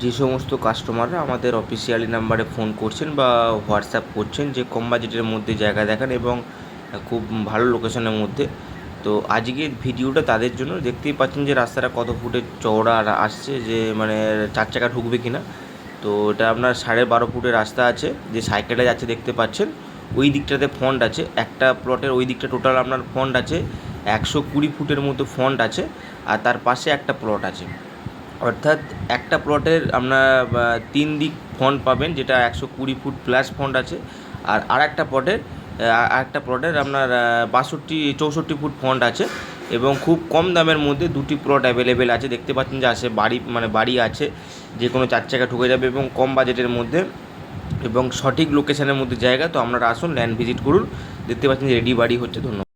যে সমস্ত কাস্টমাররা আমাদের অফিসিয়ালি নাম্বারে ফোন করছেন বা হোয়াটসঅ্যাপ করছেন যে কম বাজেটের মধ্যে জায়গা দেখান এবং খুব ভালো লোকেশনের মধ্যে, তো আজকের ভিডিওটা তাদের জন্য। দেখতেই পাচ্ছেন যে রাস্তাটা কত ফুটের চওড়া আসছে, যে মানে 4 চাকা ঢুকবে কিনা। তো এটা আপনার 12.5 ফুটের রাস্তা আছে, যে সাইকেলে যাচ্ছে দেখতে পাচ্ছেন। ওই দিকটাতে ফ্রন্ট আছে একটা প্লটের, ওই দিকটা টোটাল আপনার ফ্রন্ট আছে 120 ফুটের মতো ফ্রন্ট আছে, আর তার পাশে একটা প্লট আছে। অর্থাৎ একটা প্লটের আপনার 3 দিক ফ্রন্ট পাবেন, যেটা 120 ফুট প্লাস ফ্রন্ট আছে। আর আরেকটা প্লটের আপনার 64 ফুট ফ্রন্ট আছে, এবং খুব কম দামের মধ্যে দুটি প্লট অ্যাভেলেবেল আছে। দেখতে পাচ্ছেন যে আছে বাড়ি আছে, যে কোনো 4 চাকা ঢুকে যাবে এবং কম বাজেটের মধ্যে এবং সঠিক লোকেশনের মধ্যে জায়গা। তো আপনারা আসুন, ল্যান্ড ভিজিট করুন। দেখতে পাচ্ছেন যে রেডি বাড়ি হচ্ছে। ধন্যবাদ।